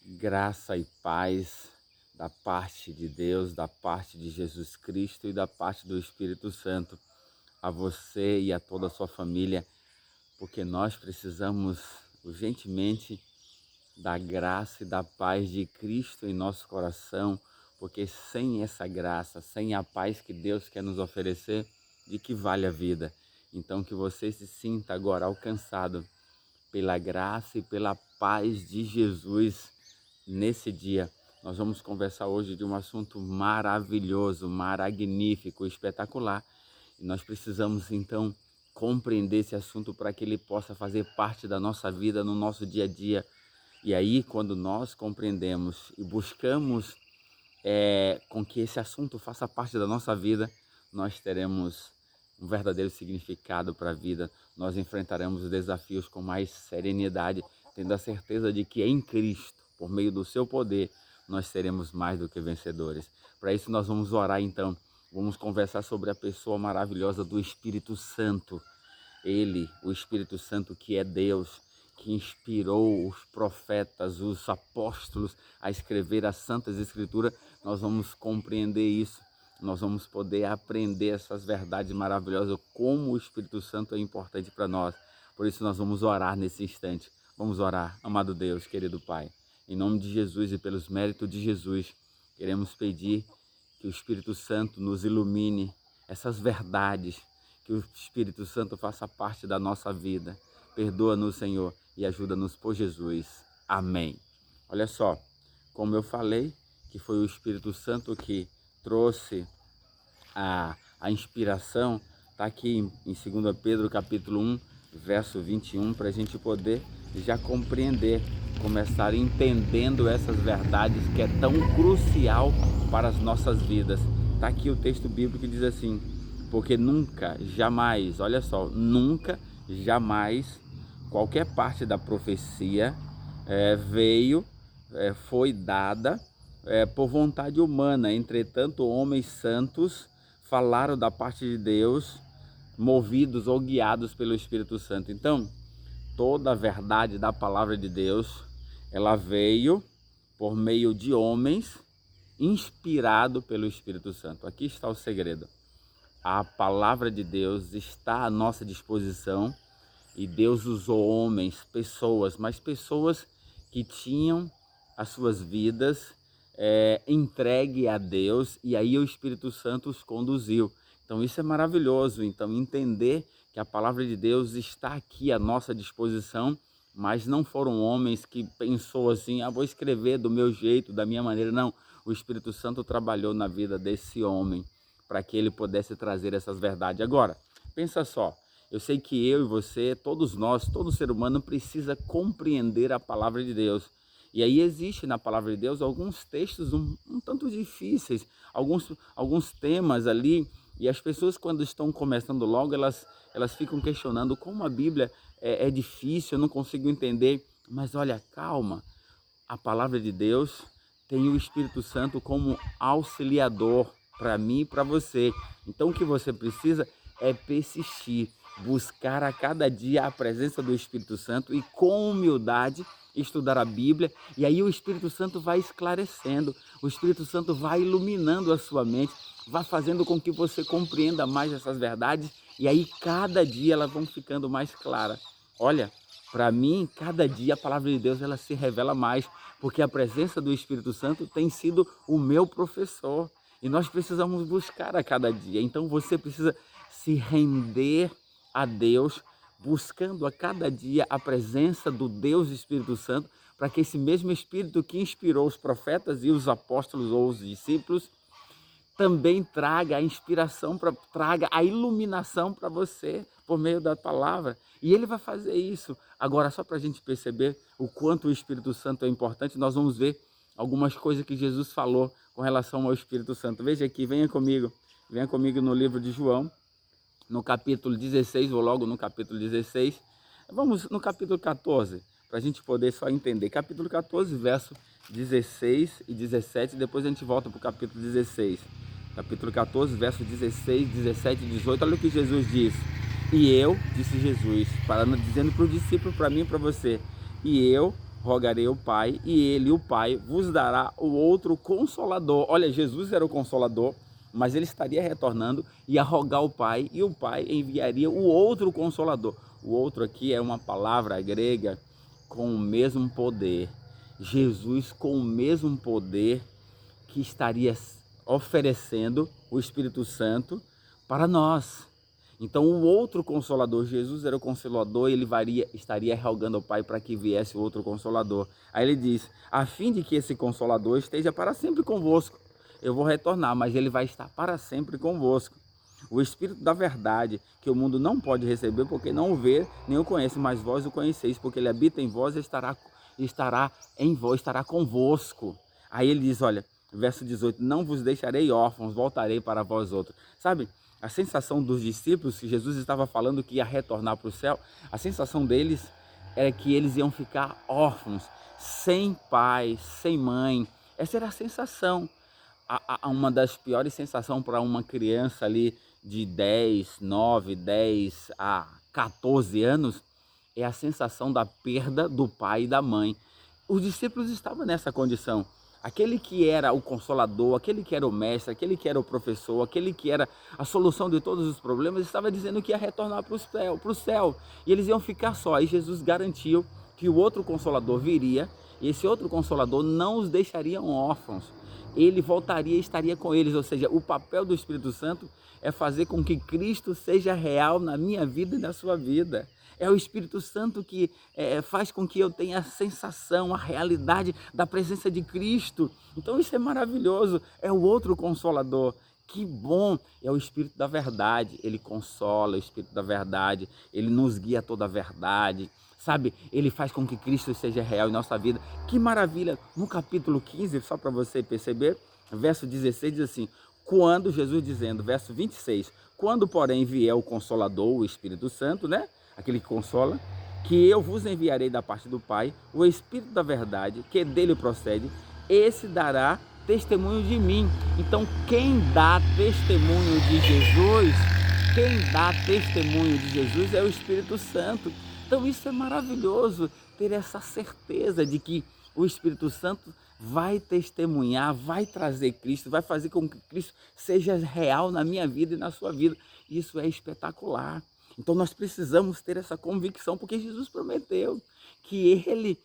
Graça e paz da parte de Deus, da parte de Jesus Cristo e da parte do Espírito Santo a você e a toda a sua família, porque nós precisamos urgentemente da graça e da paz de Cristo em nosso coração, porque sem essa graça, sem a paz que Deus quer nos oferecer, de que vale a vida? Então que você se sinta agora alcançado pela graça e pela paz de Jesus nesse dia. Nós vamos conversar hoje de um assunto maravilhoso, magnífico, espetacular. E nós precisamos então compreender esse assunto para que ele possa fazer parte da nossa vida, no nosso dia a dia. E aí, quando nós compreendemos e buscamos com que esse assunto faça parte da nossa vida, nós teremos um verdadeiro significado para a vida. Nós enfrentaremos os desafios com mais serenidade, tendo a certeza de que em Cristo, por meio do seu poder, nós seremos mais do que vencedores. Para isso nós vamos orar então, vamos conversar sobre a pessoa maravilhosa do Espírito Santo. Ele, o Espírito Santo, que é Deus, que inspirou os profetas, os apóstolos a escrever as Santas Escrituras. Nós vamos compreender isso, nós vamos poder aprender essas verdades maravilhosas, como o Espírito Santo é importante para nós. Por isso nós vamos orar nesse instante. Vamos orar, amado Deus, querido Pai. Em nome de Jesus e pelos méritos de Jesus, queremos pedir que o Espírito Santo nos ilumine essas verdades, que o Espírito Santo faça parte da nossa vida. Perdoa-nos, Senhor, e ajuda-nos por Jesus. Amém. Olha só, como eu falei, que foi o Espírito Santo que trouxe a inspiração, está aqui em 2 Pedro capítulo 1, verso 21, para a gente poder já compreender, começar entendendo essas verdades que é tão crucial para as nossas vidas. Está aqui o texto bíblico que diz assim: porque nunca, jamais, olha só, nunca, jamais, qualquer parte da profecia foi dada por vontade humana. Entretanto, homens santos falaram da parte de Deus, movidos ou guiados pelo Espírito Santo. Então, toda a verdade da palavra de Deus, ela veio por meio de homens, inspirado pelo Espírito Santo. Aqui está o segredo. A palavra de Deus está à nossa disposição e Deus usou homens, pessoas, mas pessoas que tinham as suas vidas entregue a Deus, e aí o Espírito Santo os conduziu. Então isso é maravilhoso. Então entender que a palavra de Deus está aqui à nossa disposição, mas não foram homens que pensou assim: vou escrever do meu jeito, da minha maneira. Não, o Espírito Santo trabalhou na vida desse homem para que ele pudesse trazer essas verdades. Agora, pensa só, eu sei que eu e você, todos nós, todo ser humano precisa compreender a palavra de Deus. E aí existe na palavra de Deus alguns textos um tanto difíceis, alguns temas ali, e as pessoas, quando estão começando logo, elas ficam questionando como a Bíblia é difícil, eu não consigo entender. Mas olha, calma, a palavra de Deus tem o Espírito Santo como auxiliador para mim e para você. Então o que você precisa é persistir, buscar a cada dia a presença do Espírito Santo e com humildade estudar a Bíblia. E aí o Espírito Santo vai esclarecendo, o Espírito Santo vai iluminando a sua mente, vai fazendo com que você compreenda mais essas verdades, e aí cada dia elas vão ficando mais claras. Olha, para mim, cada dia a palavra de Deus ela se revela mais, porque a presença do Espírito Santo tem sido o meu professor. E nós precisamos buscar a cada dia. Então você precisa se render a Deus, buscando a cada dia a presença do Deus Espírito Santo, para que esse mesmo Espírito que inspirou os profetas e os apóstolos ou os discípulos também traga a inspiração, traga a iluminação para você por meio da palavra. E ele vai fazer isso. Agora, só para a gente perceber o quanto o Espírito Santo é importante, nós vamos ver algumas coisas que Jesus falou com relação ao Espírito Santo. Veja aqui, venha comigo no livro de João, no capítulo 16, vou logo no capítulo 16. Vamos no capítulo 14, para a gente poder só entender. Capítulo 14, verso 16 e 17, depois a gente volta para o capítulo 16. Capítulo 14, verso 16, 17 e 18, olha o que Jesus diz. E eu, disse Jesus, dizendo para os discípulos, para mim e para você, e eu rogarei ao Pai, e ele, o Pai, vos dará o outro Consolador. Olha, Jesus era o Consolador, mas ele estaria retornando, ia rogar ao Pai, e o Pai enviaria o outro Consolador. O outro aqui é uma palavra grega com o mesmo poder. Jesus com o mesmo poder que estaria oferecendo o Espírito Santo para nós. Então o outro Consolador, Jesus era o Consolador, e ele estaria rogando ao Pai para que viesse o outro Consolador. Aí ele diz, a fim de que esse Consolador esteja para sempre convosco. Eu vou retornar, mas ele vai estar para sempre convosco. O Espírito da verdade, que o mundo não pode receber, porque não o vê, nem o conhece, mas vós o conheceis, porque ele habita em vós e estará em vós, estará convosco. Aí ele diz, olha, verso 18, não vos deixarei órfãos, voltarei para vós outros. Sabe, a sensação dos discípulos, que Jesus estava falando que ia retornar para o céu, a sensação deles era que eles iam ficar órfãos, sem pai, sem mãe. Essa era a sensação. Uma das piores sensações para uma criança ali de 10 a 14 anos é a sensação da perda do pai e da mãe. Os discípulos estavam nessa condição. Aquele que era o Consolador, aquele que era o mestre, aquele que era o professor, aquele que era a solução de todos os problemas, estava dizendo que ia retornar para o céu. E eles iam ficar só. E Jesus garantiu que o outro Consolador viria, e esse outro Consolador não os deixaria órfãos. Ele voltaria e estaria com eles. Ou seja, o papel do Espírito Santo é fazer com que Cristo seja real na minha vida e na sua vida. É o Espírito Santo que faz com que eu tenha a sensação, a realidade da presença de Cristo. Então isso é maravilhoso. É o outro Consolador. Que bom! É o Espírito da verdade. Ele consola, o Espírito da verdade. Ele nos guia a toda a verdade. Sabe, ele faz com que Cristo seja real em nossa vida. Que maravilha! No capítulo 15, só para você perceber, verso 16 diz assim, quando, Jesus dizendo, verso 26, quando porém vier o Consolador, o Espírito Santo, né? Aquele que consola, que eu vos enviarei da parte do Pai, o Espírito da verdade, que dele procede, esse dará testemunho de mim. Então, quem dá testemunho de Jesus é o Espírito Santo. Então, isso é maravilhoso, ter essa certeza de que o Espírito Santo vai testemunhar, vai trazer Cristo, vai fazer com que Cristo seja real na minha vida e na sua vida. Isso é espetacular. Então nós precisamos ter essa convicção, porque Jesus prometeu que ele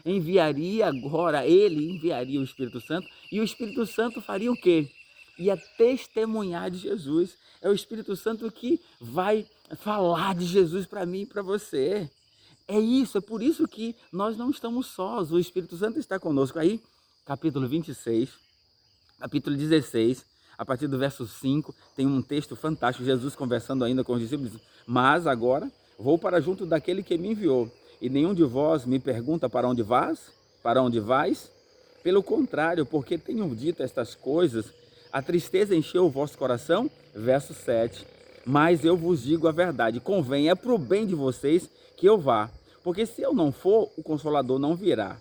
enviaria o Espírito Santo, e o Espírito Santo faria o quê? Ia testemunhar de Jesus. É o Espírito Santo que vai falar de Jesus para mim e para você. É isso, é por isso que nós não estamos sós, o Espírito Santo está conosco. Aí, capítulo 26, capítulo 16, a partir do verso 5, tem um texto fantástico, Jesus conversando ainda com os discípulos. Mas agora vou para junto daquele que me enviou, e nenhum de vós me pergunta para onde vais? Para onde vais? Pelo contrário, porque tenho dito estas coisas, a tristeza encheu o vosso coração? Verso 7. Mas eu vos digo a verdade, convém, é para o bem de vocês que eu vá. Porque se eu não for, o Consolador não virá.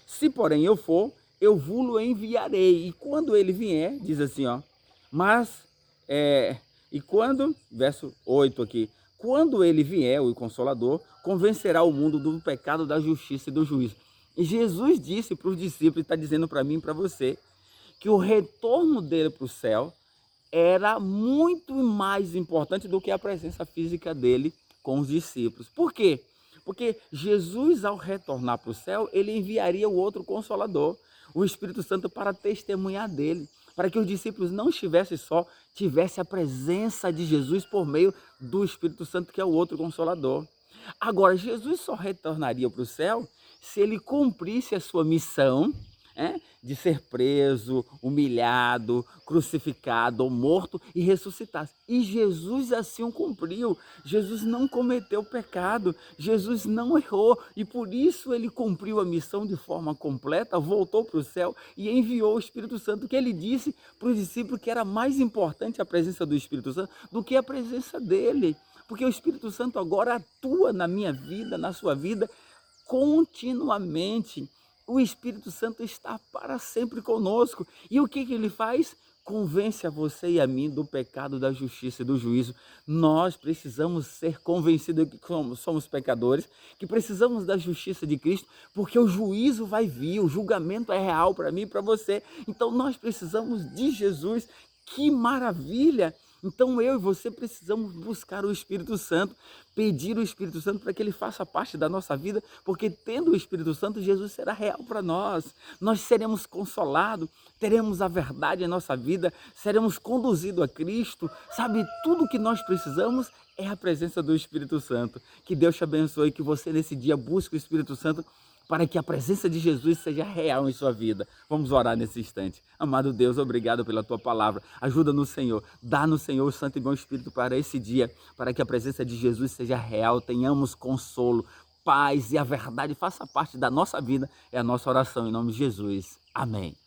Se porém eu for, eu vou-lo enviarei. E quando ele vier, diz assim, ó, verso 8 aqui, quando ele vier, o Consolador, convencerá o mundo do pecado, da justiça e do juízo. E Jesus disse para os discípulos, está dizendo para mim e para você, que o retorno dele para o céu era muito mais importante do que a presença física dele com os discípulos. Por quê? Porque Jesus, ao retornar para o céu, ele enviaria o outro Consolador, o Espírito Santo, para testemunhar dele, para que os discípulos não estivessem só, tivessem a presença de Jesus por meio do Espírito Santo, que é o outro Consolador. Agora, Jesus só retornaria para o céu se ele cumprisse a sua missão, de ser preso, humilhado, crucificado ou morto e ressuscitasse. E Jesus assim o cumpriu. Jesus não cometeu pecado, Jesus não errou, e por isso ele cumpriu a missão de forma completa, voltou para o céu e enviou o Espírito Santo, que ele disse para os discípulos que era mais importante a presença do Espírito Santo do que a presença dele, porque o Espírito Santo agora atua na minha vida, na sua vida, continuamente. O Espírito Santo está para sempre conosco. E o que ele faz? convence a você e a mim do pecado, da justiça e do juízo. Nós precisamos ser convencidos que somos pecadores, que precisamos da justiça de Cristo, porque o juízo vai vir, o julgamento é real para mim e para você. Então nós precisamos de Jesus. Que maravilha! Então eu e você precisamos buscar o Espírito Santo, pedir o Espírito Santo para que ele faça parte da nossa vida, porque tendo o Espírito Santo, Jesus será real para nós. Nós seremos consolados, teremos a verdade em nossa vida, seremos conduzidos a Cristo. Sabe, tudo que nós precisamos é a presença do Espírito Santo. Que Deus te abençoe, que você nesse dia busque o Espírito Santo para que a presença de Jesus seja real em sua vida. Vamos orar nesse instante. Amado Deus, obrigado pela tua palavra. Ajuda no Senhor. Dá no Senhor o Santo e Bom Espírito para esse dia, para que a presença de Jesus seja real, tenhamos consolo, paz e a verdade faça parte da nossa vida. É a nossa oração em nome de Jesus. Amém.